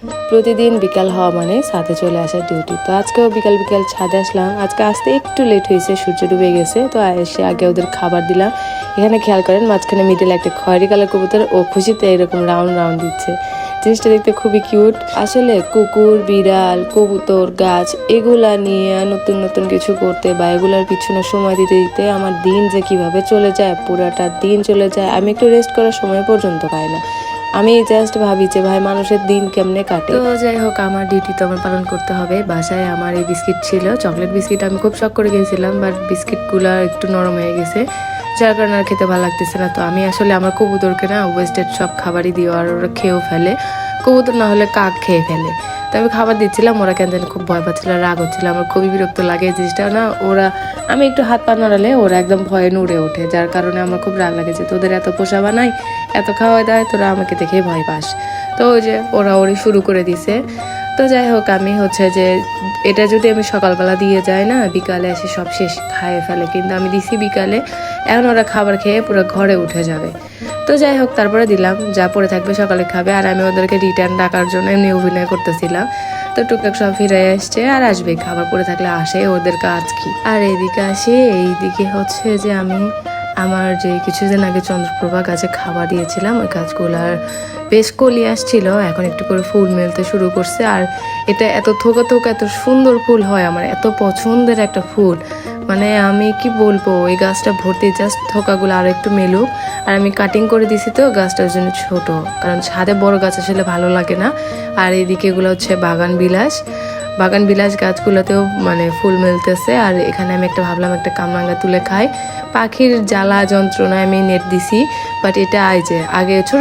প্রতিদিন বিকাল হওয়া মানে ছাদে চলে আসা ডিউটি। তো আজকেও বিকাল বিকাল ছাদে আসলাম। আজকে আসতে একটু লেট হয়েছে, সূর্য ডুবে গেছে। তো এসে আগে ওদের খাবার দিলাম। এখানে খেয়াল করেন মাঝখানে মিডল একটা খয়েরি কালার কবুতর, ও খুশিতে এরকম রাউন্ড রাউন্ড দিচ্ছে। জিনিসটা দেখতে খুবই কিউট। আসলে কুকুর, বিড়াল, কবুতর, গাছ এগুলা নিয়ে নতুন নতুন কিছু করতে বা এগুলার পিছনে সময় দিতে দিতে আমার দিন যে কিভাবে চলে যায়, পুরাটা দিন চলে যায়। আমি একটু রেস্ট করার সময় পর্যন্ত পাই না। আমি জাস্ট ভাবি যে ভাই মানুষের দিন কেমনে কাটে। তো যাই হোক, আমার ডিউটি তো আমার পালন করতে হবে। বাসায় আমার এই বিস্কিট ছিল, চকলেট বিস্কিট। আমি খুব শখ করে গিয়েছিলাম, বাট বিস্কিটগুলো একটু নরম হয়ে গেছে, যার কারণে আর খেতে ভালো লাগতেছে না। তো আমি আসলে আমার কবুতরকে না ওয়েস্টেড সব খাবারই দিও, আর ওরা খেয়েও ফেলে। কবুতর না হলে কাক খেয়ে ফেলে। তো আমি খাবার দিচ্ছিলাম, ওরা কেন জানি খুব ভয় পাচ্ছিল, রাগ হচ্ছিল। আমার খুবই বিরক্ত লাগে এই জিনিসটা না। ওরা আমি একটু হাত পা নাড়ালে ওরা একদম ভয়ে নড়ে ওঠে, যার কারণে আমার খুব রাগ লাগে যে তোদের এত পোষা বানাই, এত খাওয়া দেয়, তোরা আমাকে দেখে ভয় পাস। তো ওই যে ওরা ওরই শুরু করে দিছে। তো যাই হোক, আমি হচ্ছে যে এটা যদি আমি সকালবেলা দিয়ে যাই না, বিকালে এসে সব শেষ খাইয়ে ফেলে। কিন্তু আমি দিছি বিকালে, এখন ওরা খাবার খেয়ে পুরো ঘরে উঠে যাবে। তো যাই হোক, তারপরে দিলাম, যা পড়ে থাকবে সকালে খাবে। আর আমি ওদেরকে রিটার্ন ডাকার জন্য এমনি অভিনয় করতেছিলাম। তো টুকটাক সব ফিরে আসছে, আর আসবে, খাবার পড়ে থাকলে আসে, ওদের কাজ কি। আর এইদিকে আসে, এইদিকে হচ্ছে যে আমি আমার যে কিছুদিন আগে চন্দ্রপ্রভা গাছে খাবার দিয়েছিলাম, ওই গাছগুলার বেশ কলি আসছিল, এখন একটু করে ফুল মেলতে শুরু করছে। আর এটা এত থোকা থোকা এত সুন্দর ফুল হয়, আমার এত পছন্দের একটা ফুল। মানে আমি কি বলবো, এই গাছটা ভর্তি, জাস্ট থোকাগুলো আরো একটু মেলুক। আর আমি কাটিং করে দিছি, তো গাছটার জন্য ছোট, কারণ ছাদে বড় গাছ আসলে ভালো লাগে না। আর এইদিকে এগুলো হচ্ছে বাগান বিলাস গাছগুলোতেও মানে ফুল মেলতেছে। আর এখানে আমি একটা ভাবলাম একটা কামরাঙ্গা তুলে খাই। পাখির জ্বালা যন্ত্রণায় আমি নেট দিছি, বাট এটা যে আগে ছোট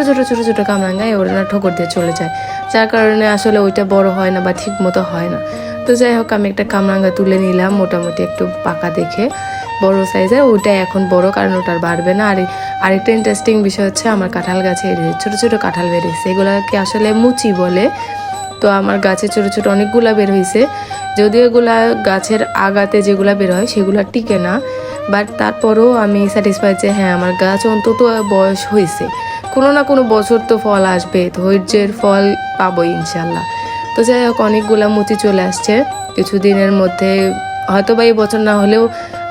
ছোট কামরাঙ্গায় ওরা না ঠোকর দিয়ে চলে যায়, যার কারণে আসলে ওইটা বড় হয় না বা ঠিক মতো হয় না। তো যাই হোক, আমি একটা কামরাঙ্গা তুলে নিলাম, মোটামুটি একটু পাকা দেখে, বড় সাইজের। ওইটা এখন বড়, কারণ ওটার বাড়বে না। আর আরেকটা ইন্টারেস্টিং বিষয় হচ্ছে, আমার কাঁঠাল গাছে ছোট ছোট কাঁঠাল বেরিয়েছে, এগুলোকে আসলে মুচি বলে। তো আমার গাছে ছোট ছোট অনেকগুলা বের হয়েছে, যদিও এগুলা গাছের আগাতে যেগুলা বের হয় সেগুলা টিকে না, বাট তারপরও আমি স্যাটিসফাইড যে হ্যাঁ, আমার গাছ অন্তত বয়স হয়েছে, কোনো না কোনো বছর তো ফল আসবে, ধৈর্যের ফল পাবো ইনশাল্লাহ। তো যাই হোক, অনেকগুলা মুচি চলে আসছে কিছুদিনের মধ্যে, হয়তো বা এই বছর না হলেও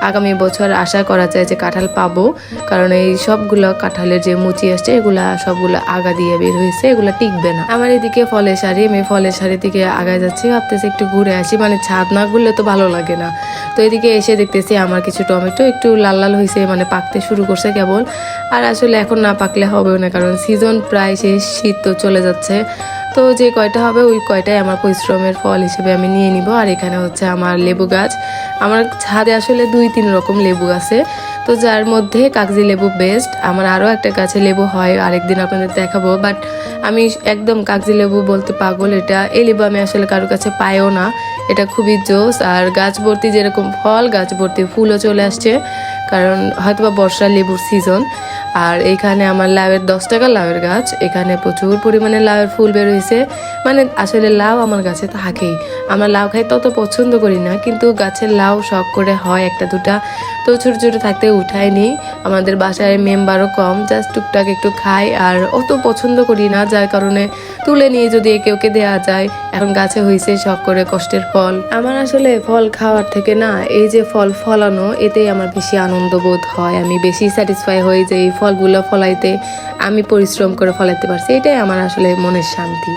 আগামী বছর আশা করা যায় যে কাঁঠাল পাবো, কারণ এই সবগুলো কাঁঠালের যে মুচি আসছে এগুলা সবগুলো আগা দিয়ে বের হয়েছে, এগুলা টিকবে না। আমার এদিকে ফলের শাড়ি, আমি ফলের শাড়ির দিকে আগায় যাচ্ছি, ভাবতেছি একটু ঘুরে আসি, মানে ছাদ না ঘুরলে তো ভালো লাগে না। তো এদিকে এসে দেখতেছি আমার কিছু টমেটো একটু লাল লাল হয়েছে, মানে পাকতে শুরু করছে কেবল। আর আসলে এখন না পাকলে হবেও না, কারণ সিজন প্রায় শেষ, শীত তো চলে যাচ্ছে। তো যে কয়টা হবে ওই কয়টাই আমার পরিশ্রমের ফল হিসেবে আমি নিয়ে নিব। আর এখানে হচ্ছে আমার লেবু গাছ, আমার ছাদে আসলে 2-3 রকম লেবু আছে, তো যার মধ্যে কাগজি লেবু বেস্ট। আমার আরও একটা গাছে লেবু হয়, আরেকদিন আপনাদের দেখাবো, বাট আমি একদম কাগজি লেবু বলতে পাগল। এই লেবু আমি আসলে কারোর কাছে পাইও না, এটা খুবই জোস। আর গাছ ভর্তি যেরকম ফল, গাছ ভর্তি ফুলও চলে আসছে, কারণ হয়তোবা বর্ষার লেবুর সিজন। আর এইখানে আমার লাউয়ের 10 টাকা লাউয়ের গাছ, এখানে প্রচুর পরিমাণে লাউয়ের ফুল বের হয়েছে। মানে আসলে লাউ আমার গাছে থাকেই, আমরা লাউ খাই, তত পছন্দ করি না, কিন্তু গাছের লাউ শখ করে হয় একটা দুটা। তো ছোটো ছোটো থাকতে উঠাই নিই, আমাদের বাসায় মেম্বারও কম, জাস্ট টুকটাক একটু খাই, আর অত পছন্দ করি না, যার কারণে তুলে নিয়ে যদি একে ওকে দেওয়া যায়। এখন গাছে হয়েছে শখ করে কষ্টের ফল। আমার আসলে ফল খাওয়ার থেকে না, এই যে ফল ফলানো, এতেই আমার বেশি আনন্দ বোধ হয়, আমি বেশি স্যাটিসফাই হই যে এই ফলগুলো ফলাইতে আমি পরিশ্রম করে ফলাইতে পারছি, এটাই আমার আসলে মনের শান্তি।